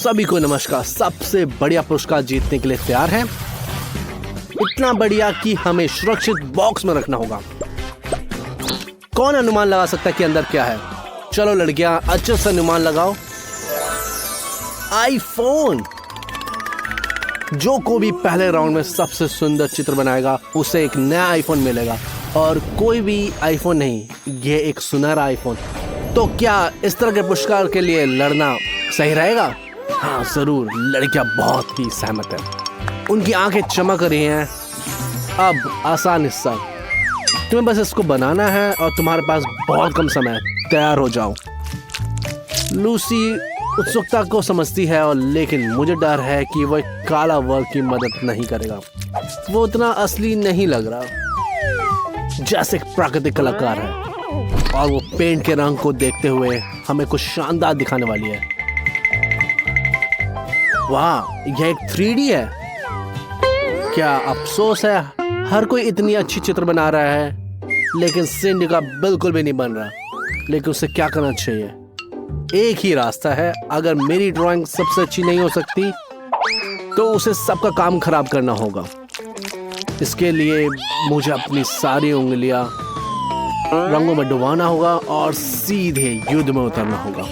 सभी को नमस्कार। सबसे बढ़िया पुरस्कार जीतने के लिए तैयार हैं? इतना बढ़िया कि हमें सुरक्षित बॉक्स में रखना होगा। कौन अनुमान लगा सकता है कि अंदर क्या है? चलो लड़कियां, अच्छे से अनुमान लगाओ। आईफोन। जो को भी पहले राउंड में सबसे सुंदर चित्र बनाएगा उसे एक नया आईफोन मिलेगा, और कोई भी आईफोन नहीं, ये एक सुनहरा आईफोन। तो क्या इस तरह के पुरस्कार के लिए लड़ना सही रहेगा? हाँ जरूर। लड़कियां बहुत ही सहमत है, उनकी आंखें चमक रही हैं। अब आसान हिस्सा, तुम्हें बस इसको बनाना है और तुम्हारे पास बहुत कम समय है। तैयार हो जाओ। लूसी उत्सुकता को समझती है, और लेकिन मुझे डर है कि वह काला वर्क की मदद नहीं करेगा। वो उतना असली नहीं लग रहा, जैसे एक प्राकृतिक कलाकार है, और वो पेंट के रंग को देखते हुए हमें कुछ शानदार दिखाने वाली है। वाह, यह एक 3D है। क्या अफसोस है, हर कोई इतनी अच्छी चित्र बना रहा है, लेकिन सिंडी का बिल्कुल भी नहीं बन रहा। लेकिन उसे क्या करना चाहिए? एक ही रास्ता है। अगर मेरी ड्राइंग सबसे अच्छी नहीं हो सकती तो उसे सबका काम खराब करना होगा। इसके लिए मुझे अपनी सारी उंगलियां रंगों में डुबाना होगा और सीधे युद्ध में उतरना होगा।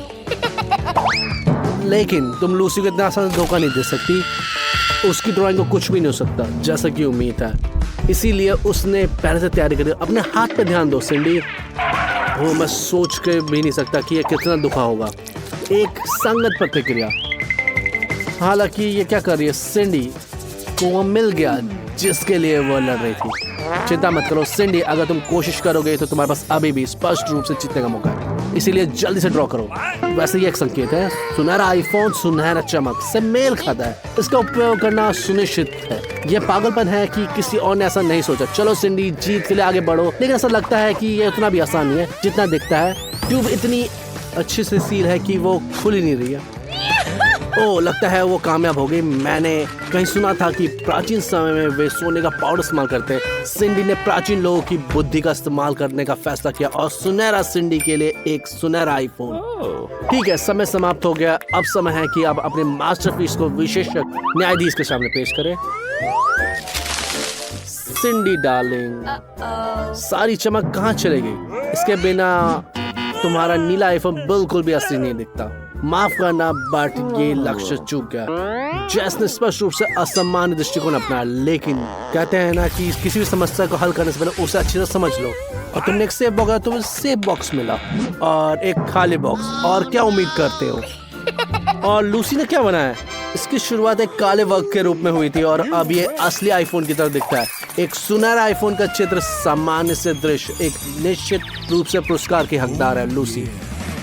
लेकिन तुम लूसी को इतना आसान धोखा नहीं दे सकती। उसकी ड्राइंग को कुछ भी नहीं हो सकता, जैसा कि उम्मीद है। इसीलिए उसने पहले से तैयारी करी। अपने हाथ पे ध्यान दो सिंडी। वो मैं सोच के भी नहीं सकता कि यह कितना दुखा होगा। एक संगत प्रतिक्रिया। हालांकि ये क्या कर रही है? सिंडी को वो मिल गया जिसके लिए वो लड़ रही थी। चिंता मत करो सिंडी, अगर तुम कोशिश करोगे तो तुम्हारे पास अभी भी स्पष्ट रूप से जीतने का मौका है। इसीलिए जल्दी से ड्रॉ करो। वैसे ये एक संकेत है। सुनहरा आईफोन सुनहरा चमक से मेल खाता है। इसका उपयोग करना सुनिश्चित है। यह पागलपन है कि किसी और ने ऐसा नहीं सोचा। चलो सिंडी, जीत के लिए आगे बढ़ो। लेकिन ऐसा लगता है कि ये उतना भी आसान नहीं है जितना दिखता है। ट्यूब इतनी अच्छी से सील है कि वो खुल ही नहीं रही है। ओह, लगता है वो कामयाब हो गई। मैंने कहीं सुना था कि प्राचीन समय में वे सोने का पाउडर इस्तेमाल करते। सिंडी ने प्राचीन लोगों की बुद्धि का इस्तेमाल करने का फैसला किया, और सुनहरा सिंडी के लिए एक सुनहरा आईफोन। ठीक है, समय समाप्त हो गया। अब समय है कि आप अपने मास्टरपीस को विशेषज्ञ न्यायाधीश के सामने पेश करें। सिंडी डार्लिंग, सारी चमक कहाँ चली गई? इसके बिना तुम्हारा नीला आईफोन बिल्कुल भी असली नहीं दिखता। माफ करना, बट ये लक्ष्य चूक गया। जैस ने स्पष्ट रूप से असामान्य दृष्टिकोण अपनाया। लेकिन कहते हैं ना कि किसी भी समस्या को हल करने से पहले उसे अच्छी तरह समझ लो। और तुमने एक सेफ बॉक्स, तुम्हें सेफ बॉक्स मिला और एक खाली बॉक्स। और क्या उम्मीद करते हो? और लूसी ने क्या बनाया? इसकी शुरुआत एक काले वर्क के रूप में हुई थी, और अब ये असली आईफोन की तरह दिखता है। एक सुनहरा आईफोन का चित्र, सामान्य से दृश्य, एक निश्चित रूप से पुरस्कार की हकदार है। लूसी,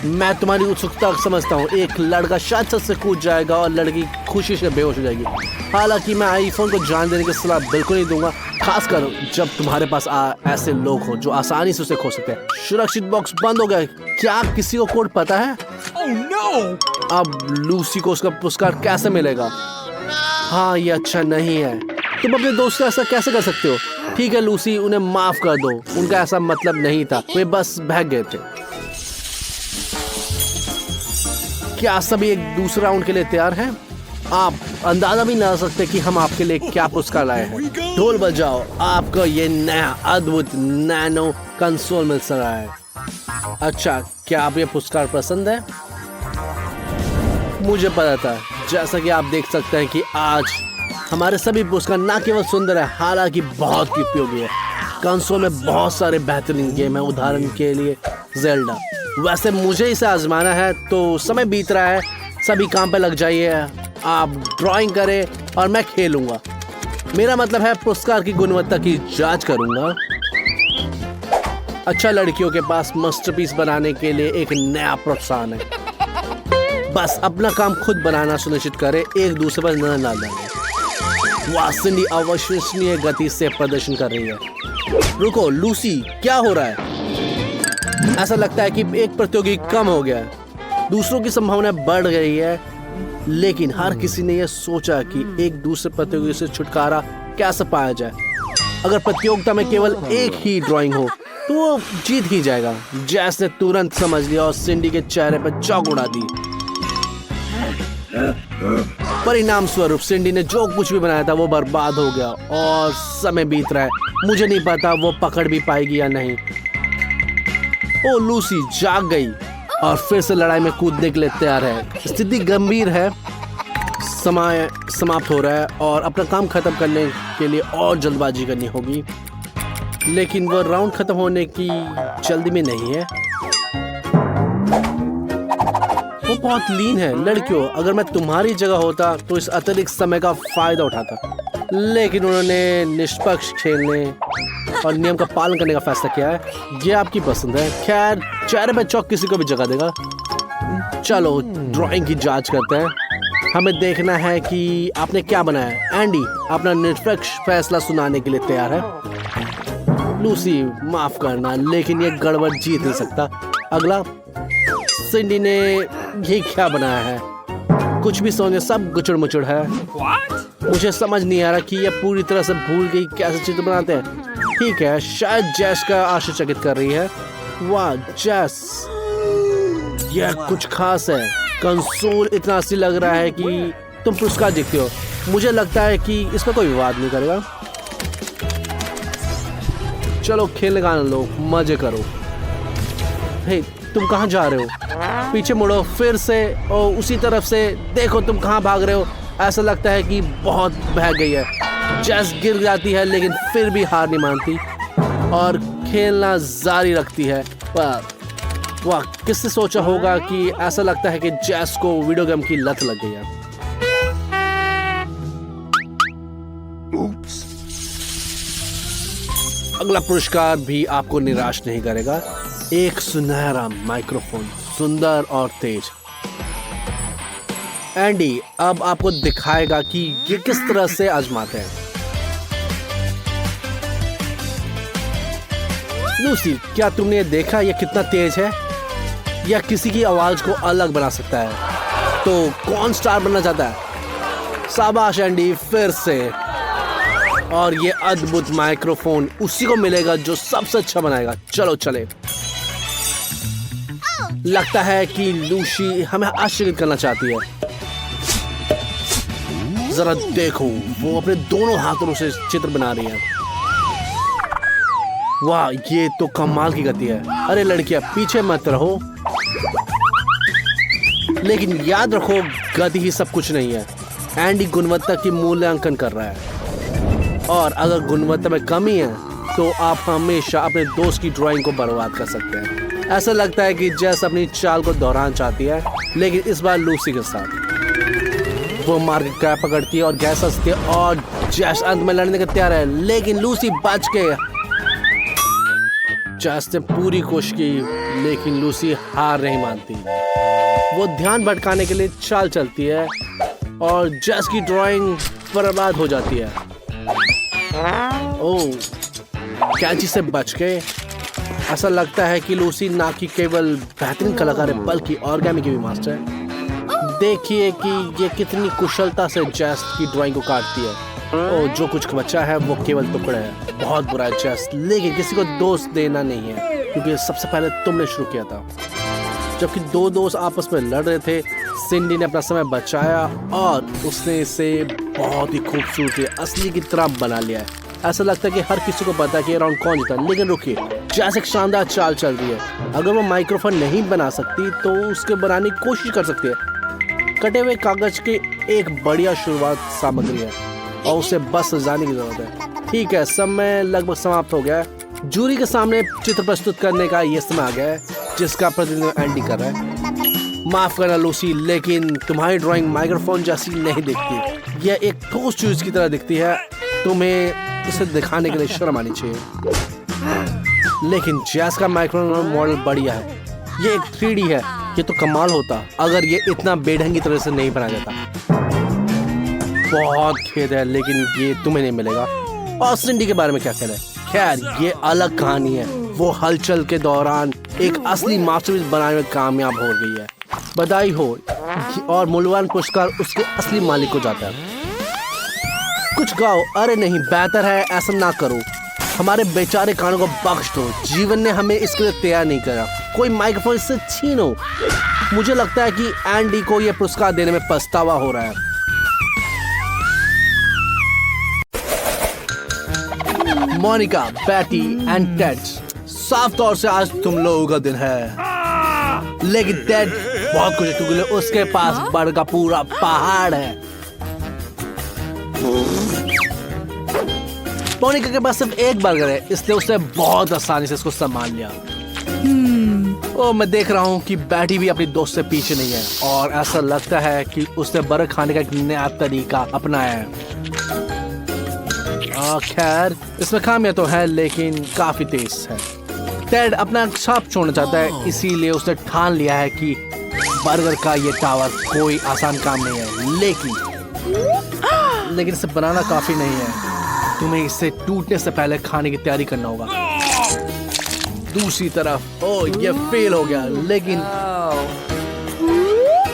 मैं तुम्हारी उत्सुकता समझता हूँ। एक लड़का शायद छत से कूद जाएगा और लड़की खुशी से बेहोश हो जाएगी। हालांकि मैं आईफोन को जान देने की सलाह बिल्कुल नहीं दूंगा, खासकर जब तुम्हारे पास ऐसे लोग हो जो आसानी से उसे खो सकते हैं। सुरक्षित बॉक्स बंद हो गया। क्या किसी को कोड पता है? Oh, no! अब लूसी को उसका पुरस्कार कैसे मिलेगा? हाँ, ये अच्छा नहीं है। तुम अपने दोस्त से ऐसा कैसे कर सकते हो? ठीक है लूसी, उन्हें माफ कर दो। उनका ऐसा मतलब नहीं था, वे बस भाग गए थे। क्या सभी एक दूसरे राउंड के लिए तैयार हैं? आप अंदाजा भी ना सकते कि हम आपके लिए क्या पुरस्कार लाए हैं। ढोल बजाओ, आपको ये नया अद्भुत नैनो कंसोल मिल रहा है। अच्छा, क्या आप ये पुरस्कार पसंद है? मुझे पता था। जैसा कि आप देख सकते हैं कि आज हमारे सभी पुरस्कार न केवल सुंदर है, हालांकि बहुत ही उपयोगी है। कंसोल में बहुत सारे बेहतरीन गेम है, उदाहरण के लिए ज़ेल्डा। वैसे मुझे इसे आजमाना है, तो समय बीत रहा है। सभी काम पे लग जाइए। आप ड्राइंग करें और मैं खेलूंगा। मेरा मतलब है पुरस्कार की गुणवत्ता की जांच करूंगा। अच्छा, लड़कियों के पास मास्टरपीस बनाने के लिए एक नया प्रोत्साहन है। बस अपना काम खुद बनाना सुनिश्चित करें, एक दूसरे पर नजर ना डालें। वाह, सिंडी अविश्वसनीय गति से प्रदर्शन कर रही है। रुको लूसी, क्या हो रहा है? ऐसा लगता है कि एक प्रतियोगी कम हो गया है। दूसरों की संभावना बढ़ गई है, लेकिन हर किसी ने यह सोचा कि एक दूसरे प्रतियोगी से छुटकारा कैसे पाया जाए। अगर प्रतियोगिता में केवल एक ही ड्राइंग हो तो वो जीत ही जाएगा। जैस ने तुरंत समझ लिया और सिंडी के चेहरे पर चौक उड़ा दी। परिणाम स्वरूप सिंडी ने जो कुछ भी बनाया था वो बर्बाद हो गया और समय बीत रहा है। मुझे नहीं पता वो पकड़ भी पाएगी या नहीं। ओ लूसी जाग गई और फिर से लड़ाई में कूदने के लिए तैयार है। स्थिति गंभीर है, समय समाप्त हो रहा है और अपना काम खत्म करने के लिए और जल्दबाजी करनी होगी, लेकिन वो राउंड खत्म होने की जल्दी में नहीं है। वो बहुत लीन है। लड़कियों, अगर मैं तुम्हारी जगह होता तो इस अतिरिक्त समय का फायदा उठाता, लेकिन उन्होंने निष्पक्ष खेलने और नियम का पालन करने का फैसला किया है। ये आपकी पसंद है। खैर, चेहरे पे चौक किसी को भी जगह देगा। चलो ड्राइंग की जांच करते हैं। हमें देखना है कि आपने क्या बनाया। एंडी अपना निष्पक्ष फैसला सुनाने के लिए तैयार है। लूसी, माफ करना, लेकिन ये गड़बड़ जीत नहीं सकता। अगला। सिंडी ने ये क्या बनाया है? कुछ भी सोने, सब गुचड़ मुचड़ है। मुझे समझ नहीं आ रहा कि ये पूरी तरह से भूल गई कैसे चित्र बनाते हैं। ठीक है, शायद जैस का आश्चर्यचकित कर रही है। वाह जैस, यह कुछ खास है। कंसोल इतना असली लग रहा है कि तुम पुरस्कार जीतते हो। मुझे लगता है कि इस पर कोई विवाद नहीं करेगा। चलो खेलने का आनंद लो, मजे करो। हे, तुम कहाँ जा रहे हो? पीछे मुड़ो फिर से और उसी तरफ से देखो तुम कहाँ भाग रहे हो। ऐसा लगता है कि बहुत बह गई है। जैस गिर जाती है लेकिन फिर भी हार नहीं मानती और खेलना जारी रखती है। वाह, किसने सोचा होगा कि ऐसा लगता है कि जैस को वीडियो गेम की लत लग गई है। अगला पुरस्कार भी आपको निराश नहीं करेगा। एक सुनहरा माइक्रोफोन, सुंदर और तेज। एंडी अब आपको दिखाएगा कि ये किस तरह से आजमाते हैं। लूसी, क्या तुमने देखा ये कितना तेज है? यह किसी की आवाज को अलग बना सकता है। तो कौन स्टार बनना चाहता है? शाबाश एंडी, फिर से। और ये अद्भुत माइक्रोफोन उसी को मिलेगा जो सबसे अच्छा बनाएगा। चलो चले। लगता है कि लूसी हमें आश्चर्यचकित करना चाहती है। जरा देखो, वो अपने दोनों हाथों से चित्र बना रही है। वाह, ये तो कमाल की गति है। अरे लड़कियां, पीछे मत रहो। लेकिन याद रखो, गति ही सब कुछ नहीं है। एंडी गुणवत्ता की मूल्यांकन कर रहा है और अगर गुणवत्ता में कमी है तो आप हमेशा अपने दोस्त की ड्राइंग को बर्बाद कर सकते हैं। ऐसा लगता है कि जैस अपनी चाल को दोहराना चाहती है, लेकिन इस बार लूसी के साथ। वो मार्केट का पकड़ती है और गैस हंसती है और जैस अंत में लड़ने के तैयार है, लेकिन लूसी बच के। जैस ने पूरी कोशिश की लेकिन लूसी हार नहीं मानती। वो ध्यान भटकाने के लिए चाल चलती है और जैस की ड्राइंग बर्बाद हो जाती है। ओह, कैंची से बच गए। ऐसा लगता है कि लूसी ना कि केवल बेहतरीन कलाकार है बल्कि ऑर्गेमी की भी मास्टर है। देखिए कि ये कितनी कुशलता से जैस की ड्राइंग को काटती है। और जो कुछ बचा है वो केवल टुकड़े है। बहुत बुरा है जैस, लेकिन किसी को दोष देना नहीं है क्योंकि सबसे पहले तुमने शुरू किया था। जबकि दो दोस्त आपस में लड़ रहे थे, सिंडी ने अपना समय बचाया और उसने इसे बहुत ही खूबसूरती असली की तरह बना लिया है। ऐसा लगता है कि हर किसी को पता है कि ये राउंड कौन जीता। लेकिन रुकिए, जैस एक शानदार चाल चल रही है। अगर वो माइक्रोफोन नहीं बना सकती तो उसके बनाने की कोशिश कर सकती है। कटे हुए कागज की एक बढ़िया शुरुआत सामग्री है और उसे बस सजाने की जरूरत है। ठीक है, समय लगभग समाप्त हो गया है। जूरी के सामने चित्र प्रस्तुत करने का ये समय आ गया है जिसका प्रतिनिधित्व एंडी कर रहा है। माफ करना लूसी, लेकिन तुम्हारी ड्राइंग माइक्रोफोन जैसी नहीं दिखती। यह एक ठोस चीज की तरह दिखती है। तुम्हें इसे दिखाने के लिए शर्म आनी चाहिए। लेकिन जैस का माइक्रोफोन मॉडल बढ़िया है। ये एक 3D है। ये तो कमाल होता अगर ये इतना बेढंगी तरह से नहीं बना जाता। बहुत खेद है, लेकिन ये तुम्हें नहीं मिलेगा। और सिंडी के बारे में क्या कहना है? खैर, ये अलग कहानी है। वो हलचल के दौरान एक असली मास्टरपीस बनाने में कामयाब हो गई है। बधाई हो। और मूल्यवान पुरस्कार उसके असली मालिक को जाता है। कुछ गाओ। अरे नहीं, बेहतर है ऐसा ना करो। हमारे बेचारे कानों को बख्श दो। जीवन ने हमें इसके लिए तैयार नहीं करा। कोई माइक्रोफोन से छीनो। मुझे लगता है कि एंडी को यह पुरस्कार देने में पछतावा हो रहा है। मोनिका, बैटी एंड टेड, साफ तौर से आज तुम लोगों का दिन है, लेकिन टेड बहुत कुछ है क्योंकि उसके पास बर्गर का पूरा पहाड़ है। मोनिका के पास सिर्फ एक बर्गर है, इसलिए उसने बहुत आसानी से इसको संभाल लिया। ओ, मैं देख रहा हूँ कि बैटी भी अपनी दोस्त से पीछे नहीं है और ऐसा लगता है कि उसने बर्गर खाने का एक नया तरीका अपनाया है। खैर, इसमें खामियां तो है लेकिन काफी तेज है। टेड अपना छाप छोड़ना चाहता है, इसीलिए उसने ठान लिया है कि बर्गर का ये टावर कोई आसान काम नहीं है, लेकिन इसे बनाना काफी नहीं है। तुम्हें इसे टूटने से पहले खाने की तैयारी करना होगा। दूसरी तरफ, ये फेल हो गया, लेकिन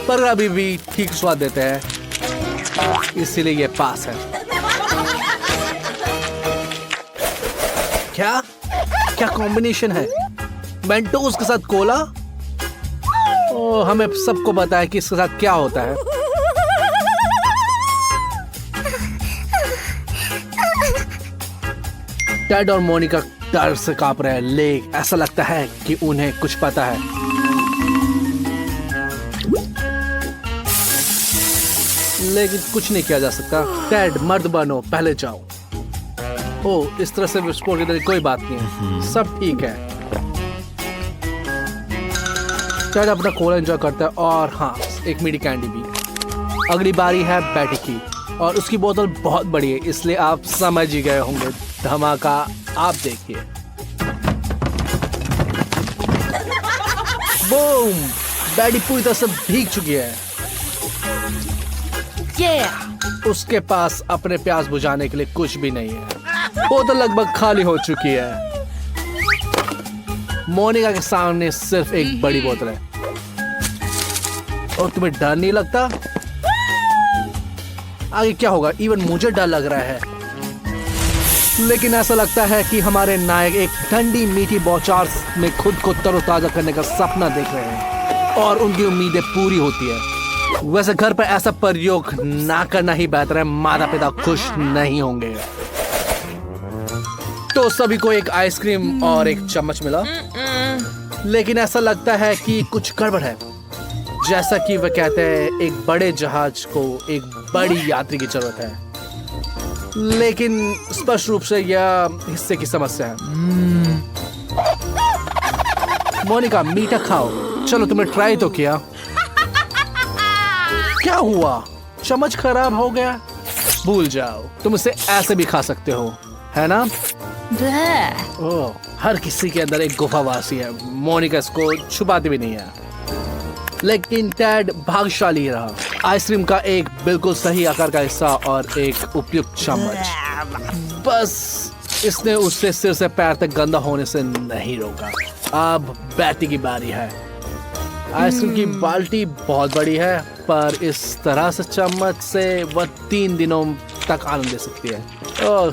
बर्गर अभी भी ठीक स्वाद देते हैं, इसीलिए ये पास है। क्या कॉम्बिनेशन है? मेंटोस के साथ कोला? हमें सबको पता है कि इसके साथ क्या होता है। टेड और मोनिका डर से कांप रहे हैं, लेकिन ऐसा लगता है कि उन्हें कुछ पता है। लेकिन कुछ नहीं किया जा सकता। टेड, मर्द बनो, पहले जाओ। इस तरह से विस्फोट की तरह कोई बात नहीं है, सब ठीक है। टेड अपना कोला एंजॉय करता है और हाँ, एक मीठी कैंडी भी। अगली बारी है बैटी की और उसकी बोतल बहुत बड़ी है, इसलिए आप समझ ही गए होंगे। धमाका आप देखिए। बूम! बैटी पूरी तरह से भीग चुकी है। उसके पास अपने प्यास बुझाने के लिए कुछ भी नहीं है। बोतल लगभग खाली हो चुकी है। मोनिका के सामने सिर्फ एक बड़ी बोतल है। और तुम्हें डर नहीं लगता? आगे क्या होगा? इवन मुझे डर लग रहा है। लेकिन ऐसा लगता है कि हमारे नायक एक ठंडी मीठी बौछार में खुद को तरोताजा करने का सपना देख रहे हैं और उनकी उम्मीदें पूरी होती है। वैसे घर पर ऐसा प्रयोग ना करना ही बेहतर है, माता पिता खुश नहीं होंगे। तो सभी को एक आइसक्रीम और एक चम्मच मिला, लेकिन ऐसा लगता है कि कुछ गड़बड़ है। जैसा कि वह कहते हैं, एक बड़े जहाज को एक बड़ी यात्री की जरूरत है, लेकिन स्पष्ट रूप से यह हिस्से की समस्या है। मोनिका, मीठा खाओ। चलो, तुमने ट्राई तो किया। क्या हुआ? चम्मच खराब हो गया? भूल जाओ, तुम इसे ऐसे भी खा सकते हो, है ना? हर किसी के अंदर एक गुफावासी है। मोनिका इसको छुपाती भी नहीं है। लेकिन टेड भाग्यशाली रहा। आइसक्रीम का एक बिल्कुल सही आकार का हिस्सा और एक उपयुक्त चम्मच। बस इसने उससे सिर से पैर तक गंदा होने से नहीं रोका। अब बैटी की बारी है। आइसक्रीम की बाल्टी बहुत बड़ी है, पर इस तरह से चम्मच से वह 3 दिनों तक आनंद ले सकती है।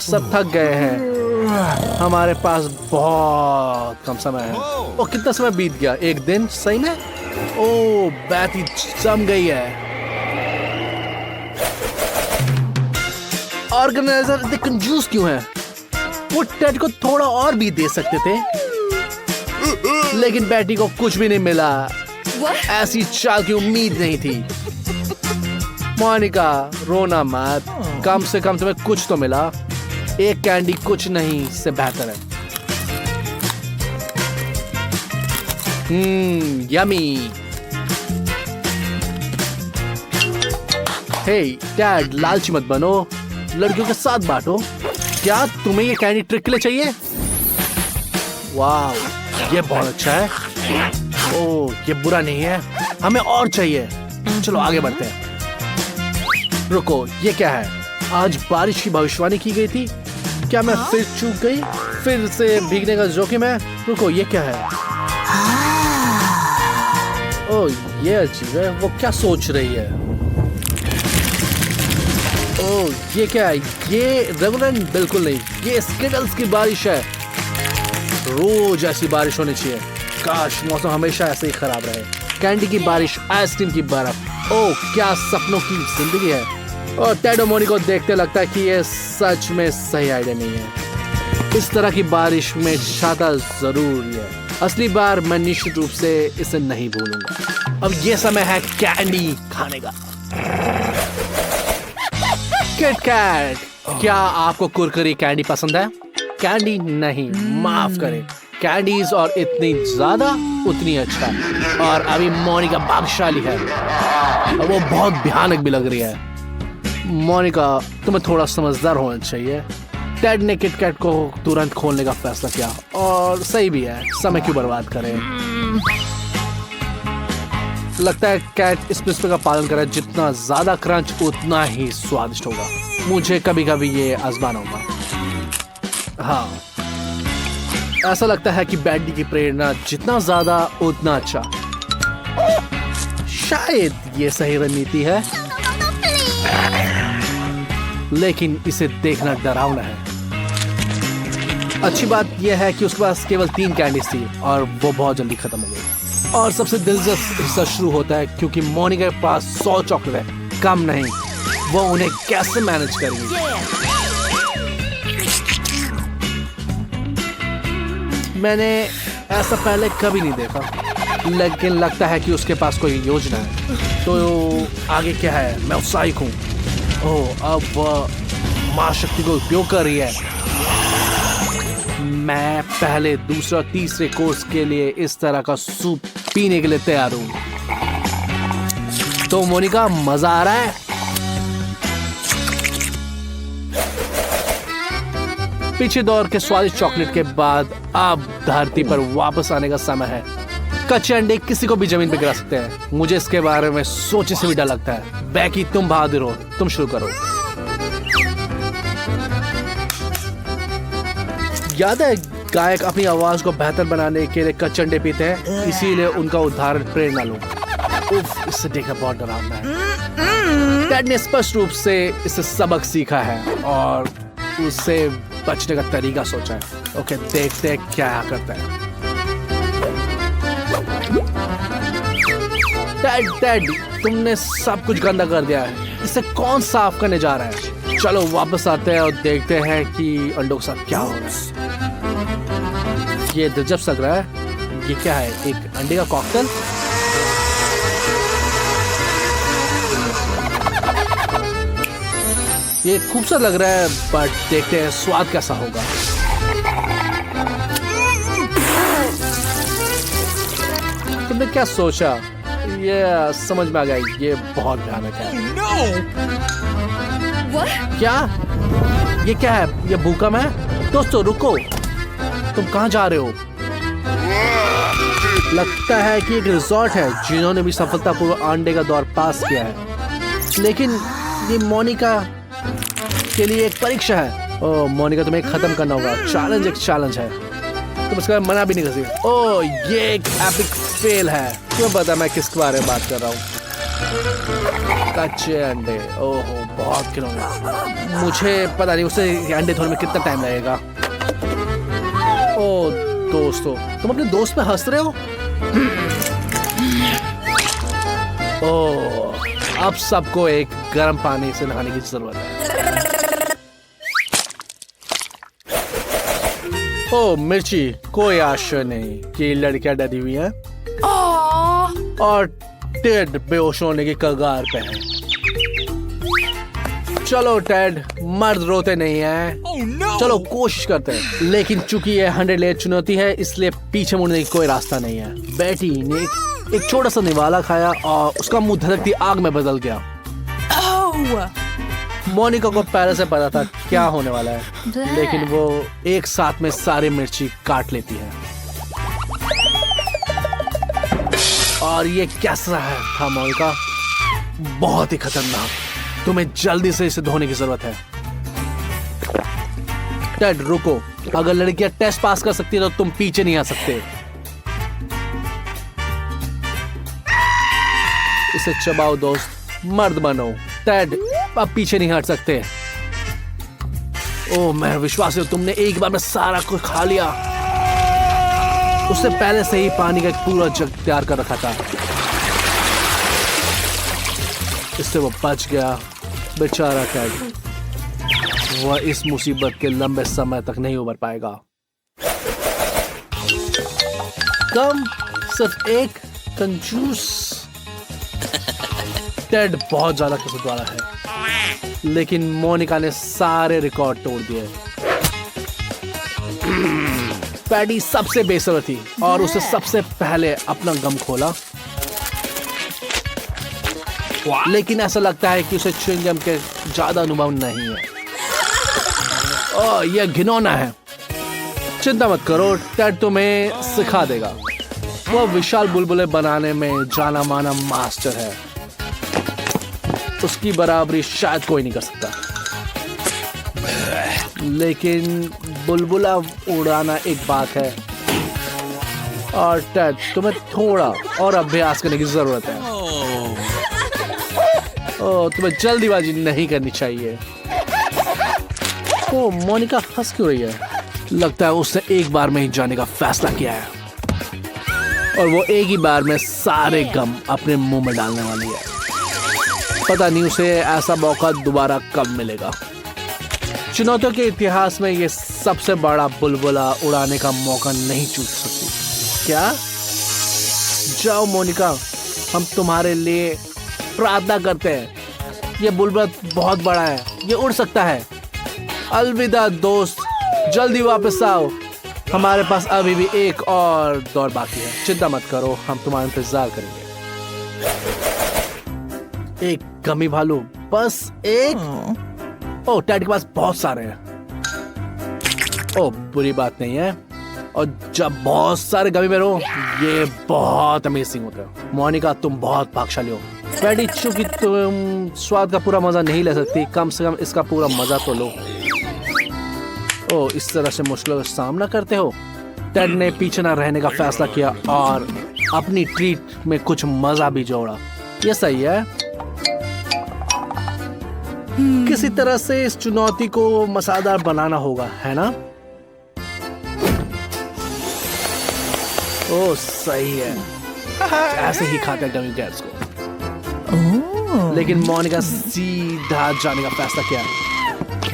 सब थक गए हैं। हमारे पास बहुत कम समय है। कितना समय बीत गया? 1 दिन? सही में? बैटी जम गई है। ऑर्गेनाइजर इतने कंजूस क्यों है? वो टेड को थोड़ा और भी दे सकते थे, लेकिन बैटी को कुछ भी नहीं मिला। ऐसी चाल की उम्मीद नहीं थी। मोनिका, रोना मत, कम से कम तुम्हें कुछ तो मिला। एक कैंडी कुछ नहीं से बेहतर है। यमी। हे डैड, लालची मत बनो, लड़कियों के साथ बांटो। क्या तुम्हें ये कैंडी ट्रिक के लिए चाहिए? वाह, ये बहुत अच्छा है। ये बुरा नहीं है, हमें और चाहिए। चलो आगे बढ़ते हैं। रुको, ये क्या है? आज बारिश की भविष्यवाणी की गई थी। क्या मैं फिर चूक गई? फिर से भीगने का जोखिम है। रुको, ये क्या है? ये अजीब है। वो क्या सोच रही है? ये क्या है? ये रेगुलर बिल्कुल नहीं, ये स्किटल्स की बारिश है। रोज ऐसी बारिश होनी चाहिए। काश मौसम हमेशा ऐसे ही खराब रहे। कैंडी की बारिश, आइसक्रीम की बर्फ। ओह क्या सपनों की जिंदगी है। और टेड और मोनी को देखते लगता है कि ये सच में सही आइडिया नहीं है। इस तरह की बारिश में छाता जरूरी है। असली बार मैं निश्चित रूप से इसे नहीं भूलूंगा। अब ये समय है कैंडी खाने का। किट कैट, क्या आपको कुरकुरी कैंडी पसंद है? कैंडी नहीं, माफ करें, कैंडीज और इतनी ज्यादा उतनी अच्छा। और अभी मोनिका भाग्यशाली है और वो बहुत भयानक भी लग रही है। मोनिका, तुम्हें थोड़ा समझदार होना चाहिए। टेड ने किट कैट को तुरंत खोलने का फैसला किया और सही भी है, समय क्यों बर्बाद करें। लगता है कैट इस प्रिंसिपल का पालन करे, जितना ज्यादा क्रंच उतना ही स्वादिष्ट होगा। मुझे कभी कभी ये आजमाना होगा। हाँ, ऐसा लगता है कि बैडी की प्रेरणा जितना ज्यादा उतना अच्छा। शायद ये सही रणनीति है, लेकिन इसे देखना डरावना है। अच्छी बात यह है कि उसके पास केवल 3 कैंडीज थी और वो बहुत जल्दी खत्म हो गई। और सबसे दिलचस्प हिस्सा शुरू होता है क्योंकि मोनिका के पास 100 चॉकलेट है, कम नहीं। वो उन्हें कैसे मैनेज करेगी? मैंने ऐसा पहले कभी नहीं देखा, लेकिन लगता है कि उसके पास कोई योजना है। तो आगे क्या है? मैं उत्साहित हूँ। ओह, अब वह मां शक्ति को उपयोग कर रही है। मैं पहले दूसरा तीसरे कोर्स के लिए इस तरह का सूप पीने के लिए तैयार हूँ। तो मोनिका, मजा आ रहा है? पीछे दौड़ के स्वादिष्ट चॉकलेट के बाद अब धरती पर वापस आने का समय है। कच्चे अंडे किसी को भी जमीन पे गिरा सकते हैं। मुझे इसके बारे में सोचने से भी डर लगता है। बैकी, तुम बहादुर हो, तुम शुरू करो। याद है गायक अपनी आवाज को बेहतर बनाने के लिए कच्चे अंडे पीते हैं, इसीलिए उनका उदाहरण प्रेरणा लो। उफ, इससे देखना बहुत डरावना है। टेड ने स्पष्ट रूप से इससे सबक सीखा है और उससे बचने का तरीका सोचा है। ओके, देखते हैं क्या करता है। टेड, तुमने सब कुछ गंदा कर दिया है। इसे कौन साफ करने जा रहा है? चलो वापस आते हैं और देखते हैं कि अंडों के साथ क्या हो रहा है। ये दिलचस्प लग रहा है। ये क्या है? एक अंडे का कॉकटेल? ये खूबसूरत लग रहा है, बट देखते हैं स्वाद कैसा होगा। तुमने क्या सोचा? ये समझ में आ गया, ये बहुत भयानक है। क्या? ये क्या है? ये भूकंप है? दोस्तों रुको, तुम कहाँ जा रहे हो? लगता है कि एक रिजॉर्ट है जिन्होंने भी सफलतापूर्वक अंडे का दौर पास किया है, लेकिन ये मोनिका के लिए एक परीक्षा है। ओह मोनिका, तुम्हें खत्म करना होगा। चैलेंज एक चैलेंज है, तुम इसका मना भी नहीं कर सकते। ओह, ये एक एपिक फेल है। क्यों पता मैं किसके बारे में बात कर रहा हूँ? कच्चे अंडे। ओहो, बहुत खिलौने। मुझे पता नहीं उसे अंडे धोने में कितना टाइम लगेगा। ओह दोस्तों, तुम अपने दोस्त पे हंस रहे हो? ओह, अब सबको एक गर्म पानी से नहाने की जरूरत है। ओह मिर्ची, कोई आशा नहीं कि लड़कियां डरी हुई हैं और टेड बेहोश होने की कगार पे है। चलो टेड, मर्द रोते नहीं हैं। चलो कोशिश करते हैं, लेकिन चूंकि ये 100 लेयर चुनौती है, इसलिए पीछे मुड़ने की कोई रास्ता नहीं है। बेटी ने एक छोटा सा निवाला खाया और उसका मुंह धधकती आग में बदल गया। मोनिका को पहले से पता था क्या होने वाला है, लेकिन वो एक साथ में सारी मिर्ची काट लेती है। और ये कैसा है था मोनिका? बहुत ही खतरनाक। तुम्हें जल्दी से इसे धोने की जरूरत है। टेड रुको, अगर लड़कियां टेस्ट पास कर सकती है तो तुम पीछे नहीं आ सकते। इसे चबाओ दोस्त, मर्द बनो। टेड अब पीछे नहीं हट सकते। ओह मैं विश्वास है, तुमने एक बार में सारा कुछ खा लिया। उससे पहले से ही पानी का एक पूरा जग तैयार कर रखा था। इससे वो बच गया। बेचारा टेड, वह इस मुसीबत के लंबे समय तक नहीं उबर पाएगा। कम सिर्फ एक कंजूस। टेड बहुत ज्यादा कसरत वाला है, लेकिन मोनिका ने सारे रिकॉर्ड तोड़ दिए। पैडी सबसे बेसब्र थी और उसे सबसे पहले अपना गम खोला, लेकिन ऐसा लगता है कि उसे च्युइंग गम के ज्यादा अनुभव नहीं है। ओह, यह घिनौना है। चिंता मत करो, टेड तुम्हें सिखा देगा। वह विशाल बुलबुले बनाने में जाना माना मास्टर है। उसकी बराबरी शायद कोई नहीं कर सकता। लेकिन बुलबुला उड़ाना एक बात है, और टेड तुम्हें थोड़ा और अभ्यास करने की जरूरत है। ओह, तुम्हें जल्दीबाजी नहीं करनी चाहिए। ओह, मोनिका हंस क्यों रही है? लगता है उसने एक बार में ही जाने का फैसला किया है, और वो एक ही बार में सारे गम अपने मुंह में डालने वाली है। पता नहीं उसे ऐसा मौका दोबारा कब मिलेगा। चुनौतियों के इतिहास में ये सबसे बड़ा बुलबुला उड़ाने का मौका नहीं चूक सकती। क्या? जाओ मोनिका, हम तुम्हारे लिए प्रार्थना करते हैं। ये बुलबुला बहुत बड़ा है, ये उड़ सकता है। अलविदा दोस्त, जल्दी वापस आओ। हमारे पास अभी भी एक और दौर बाकी है। चिंता मत करो, हम तुम्हारा इंतजार करेंगे। एक गमी भालू, बस एक? ओह, टेड के पास बहुत सारे हैं। ओह, बुरी बात नहीं है। और जब बहुत सारे गमी में रहो, ये बहुत अमेजिंग होता है। मोनिका, तुम बहुत भाग्यशाली हो। टेडी, चूंकि तुम स्वाद का पूरा मजा नहीं ले सकती, कम से कम इसका पूरा मजा तो लो। ओह, इस तरह से मुश्किलों का सामना करते हो। टेड ने पीछे न रहने का फैसला किया और अपनी ट्रीट में कुछ मजा भी जोड़ा। ये सही है। किसी तरह से इस चुनौती को मसालेदार बनाना होगा, है ना? ओह, सही है। ऐसे ही खाते हैं गमी गैस को। लेकिन मोनिका सीधा जाने का फैसला किया।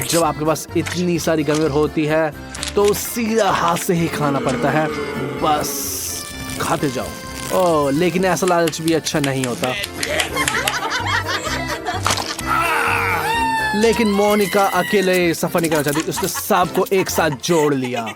जब आपके पास इतनी सारी गमी होती है तो सीधा हाथ से ही खाना पड़ता है। बस खाते जाओ। ओह, लेकिन ऐसा लालच भी अच्छा नहीं होता। लेकिन मोनिका अकेले सफर नहीं करना चाहती, उसने सबको एक साथ जोड़ लिया।